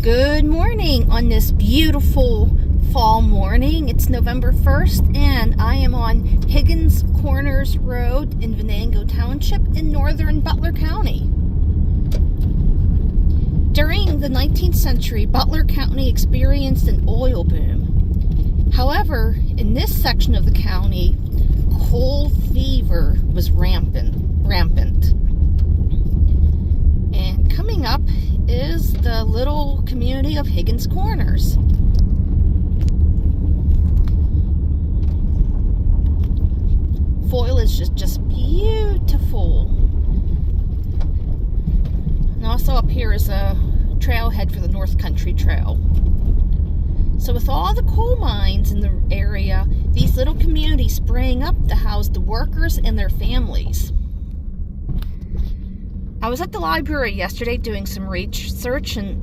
Good morning on this beautiful fall morning. It's November 1st and I am on Higgins Corners Road in Venango Township in northern Butler County. During the 19th century, Butler County experienced an oil boom. However, in this section of the county, coal fever was rampant. And coming up is the little community of Higgins Corners. Foliage is just beautiful. And also up here is a trailhead for the North Country Trail. So with all the coal mines in the area, these little communities sprang up to house the workers and their families. I was at the library yesterday doing some research, and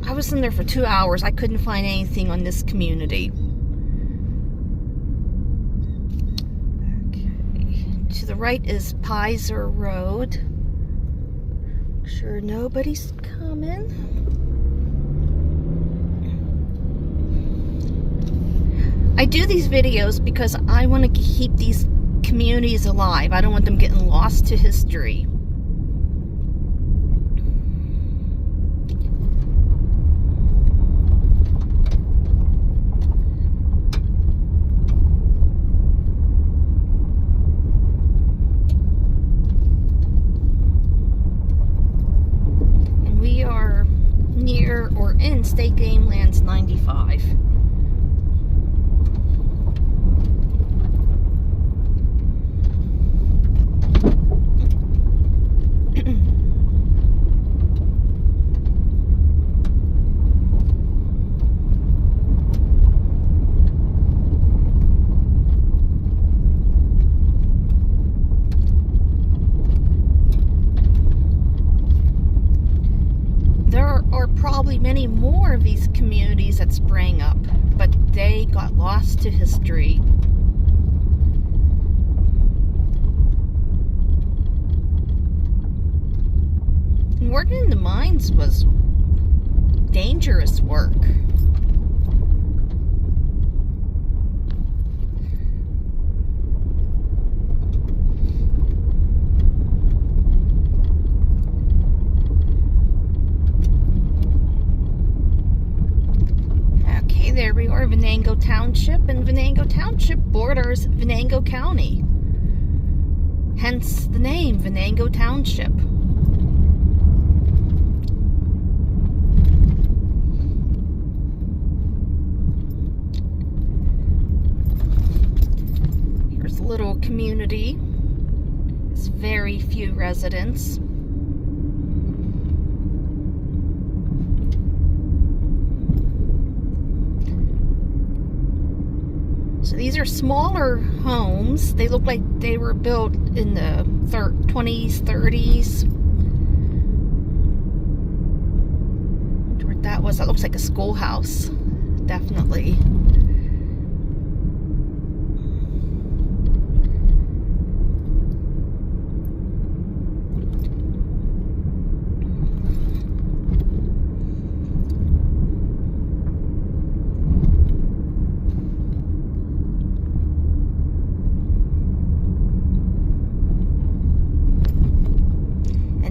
I was in there for 2 hours. I couldn't find anything on this community. Okay, to the right is Pizer Road. Make sure nobody's coming. I do these videos because I want to keep these communities alive. I don't want them getting lost to history. We are near or in State Game Lands 95. There are probably many more of these communities that sprang up, but they got lost to history. And working in the mines was dangerous work. There we are, Venango Township, and Venango Township borders Venango County. Hence the name, Venango Township. Here's a little community. It's very few residents. So these are smaller homes. They look like they were built in the 20s, 30s. What that was, that looks like a schoolhouse. Definitely.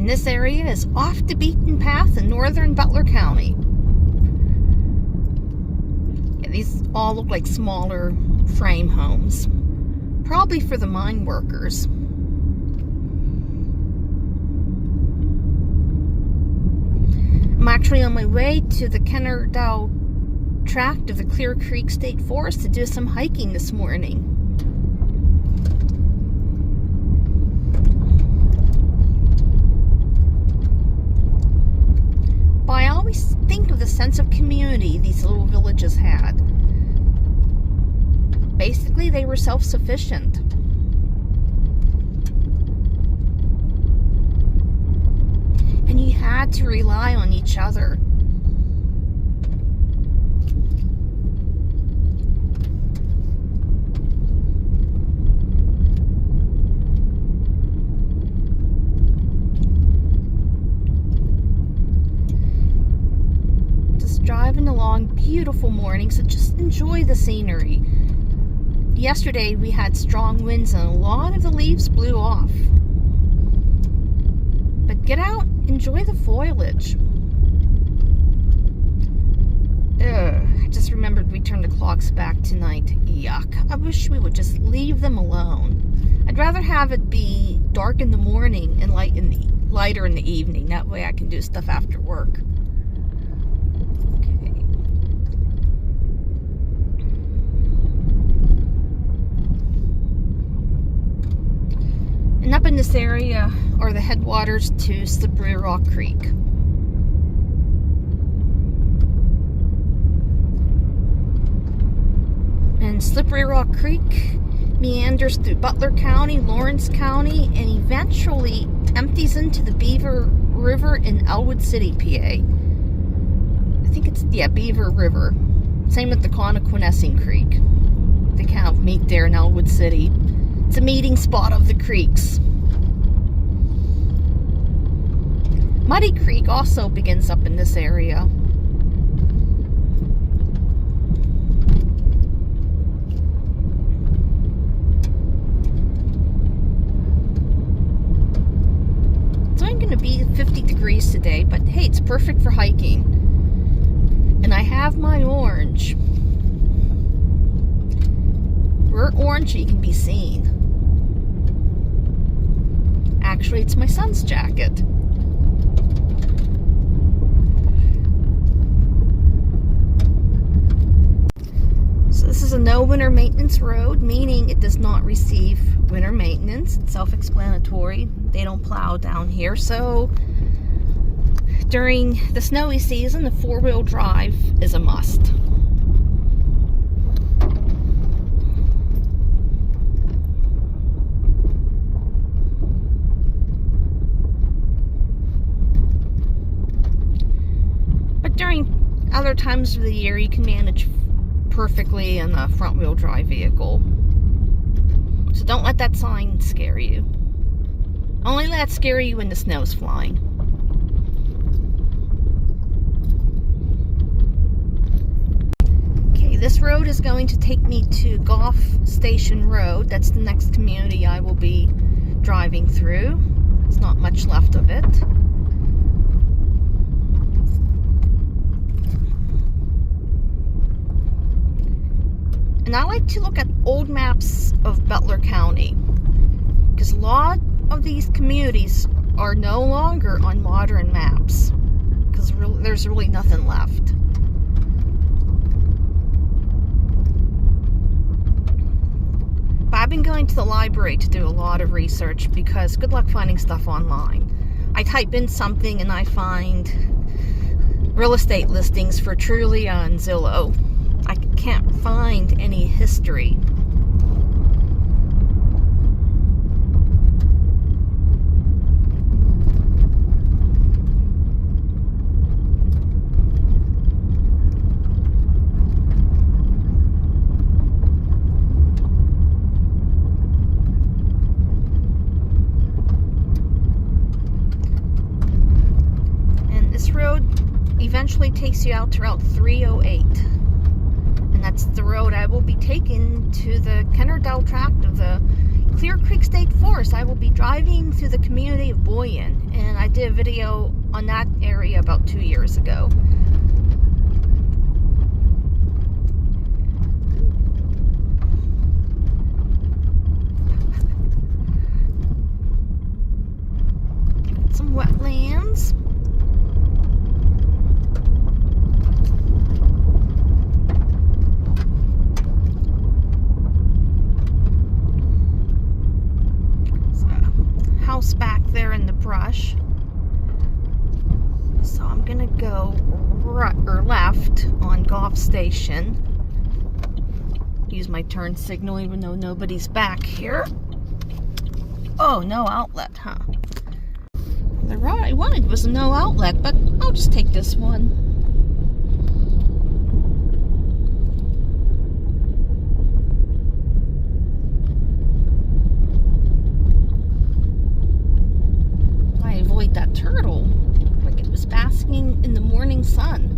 This area is off the beaten path in northern Butler County. Yeah, these all look like smaller frame homes, probably for the mine workers. I'm actually on my way to the Kennardell tract of the Clear Creek State Forest to do some hiking this morning. I always think of the sense of community these little villages had. Basically, they were self-sufficient. And you had to rely on each other. driving along, beautiful morning, so just enjoy the scenery. Yesterday we had strong winds and a lot of the leaves blew off. But get out, enjoy the foliage. I just remembered we turned the clocks back tonight. Yuck. I wish we would just leave them alone. I'd rather have it be dark in the morning and lighter in the evening. That way I can do stuff after work. Okay. And up in this area are the headwaters to Slippery Rock Creek. And Slippery Rock Creek meanders through Butler County, Lawrence County, and eventually empties into the Beaver River in Elwood City, PA. I think it's, Beaver River. Same with the Connoquenessing Creek. They kind of meet there in Elwood City. It's a meeting spot of the creeks. Muddy Creek also begins up in this area. Going to be 50 degrees today, but hey, it's perfect for hiking. And I have my orange. We're orangey can be seen. Actually, it's my son's jacket. So this is a no winter maintenance road, meaning it does not receive winter maintenance. It's self-explanatory. They don't plow down here. So during the snowy season, the four-wheel drive is a must. But during other times of the year, you can manage perfectly in a front-wheel drive vehicle. So don't let that sign scare you. Only let it scare you when the snow's flying. Okay, this road is going to take me to Goff Station Road. That's the next community I will be driving through. There's not much left of it. And I like to look at old maps of Butler County, because a lot of these communities are no longer on modern maps, because there's really nothing left. But I've been going to the library to do a lot of research, because good luck finding stuff online. I type in something and I find real estate listings for Trulia and Zillow. I can't find any history. And this road eventually takes you out to Route 308. And that's the road I will be taking to the Kennerdell tract of the Clear Creek State Forest. I will be driving through the community of Boyan, and I did a video on that area about 2 years ago. Some wetlands. Back there in the brush, so I'm gonna go right or left on Goff Station. Use my turn signal even though nobody's back here. Oh, no outlet, huh? The road I wanted was a no outlet, but I'll just take this one. Avoid that turtle, like it was basking in the morning sun.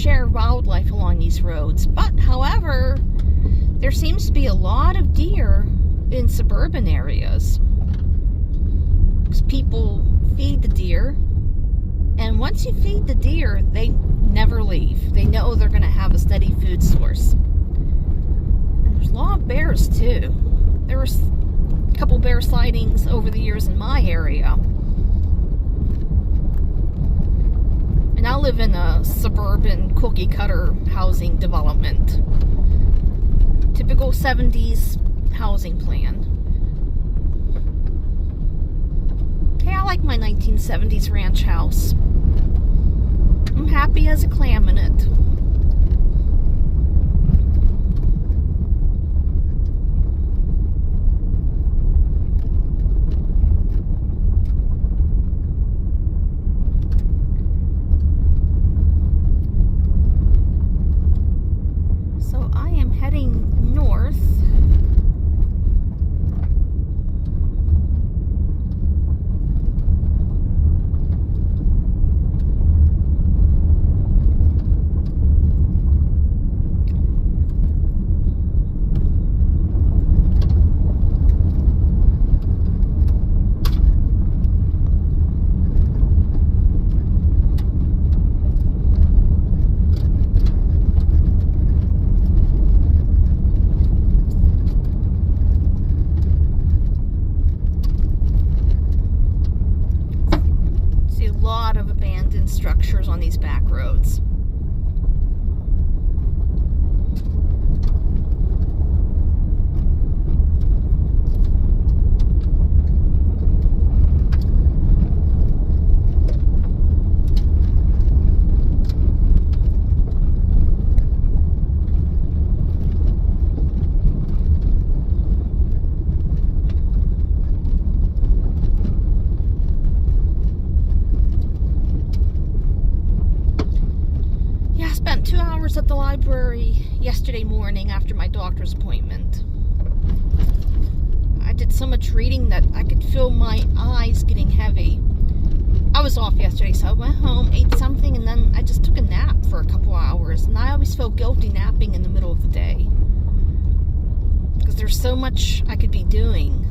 share of wildlife along these roads. But, however, there seems to be a lot of deer in suburban areas. Because people feed the deer, and once you feed the deer, they never leave. They know they're going to have a steady food source. And there's a lot of bears too. There were a couple bear sightings over the years in my area. And I live in a suburban cookie cutter housing development. Typical 70s housing plan. Hey, I like my 1970s ranch house. I'm happy as a clam in it. So I am heading north. Lot of abandoned structures on these back roads. Spent 2 hours at the library yesterday morning after my doctor's appointment. I did so much reading that I could feel my eyes getting heavy. I was off yesterday, so I went home, ate something, and then I just took a nap for a couple hours. And I always feel guilty napping in the middle of the day, because there's so much I could be doing,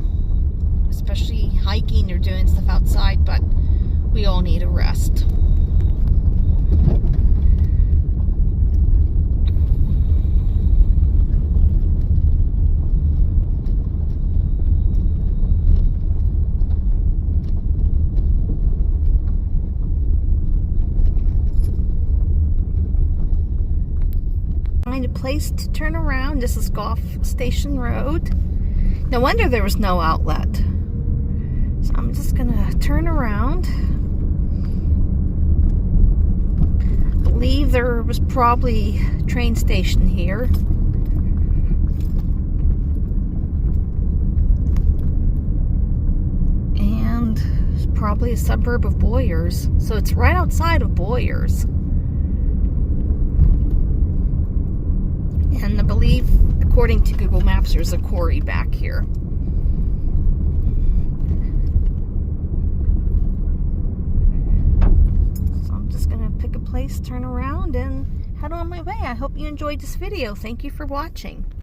especially hiking or doing stuff outside, but we all need a rest. Find a place to turn around. This is Goff Station Road. No wonder there was no outlet. So I'm just gonna turn around. I believe there was probably a train station here. And it's probably a suburb of Boyers. So it's right outside of Boyers. And I believe, according to Google Maps, there's a quarry back here. So I'm just going to pick a place, turn around, and head on my way. I hope you enjoyed this video. Thank you for watching.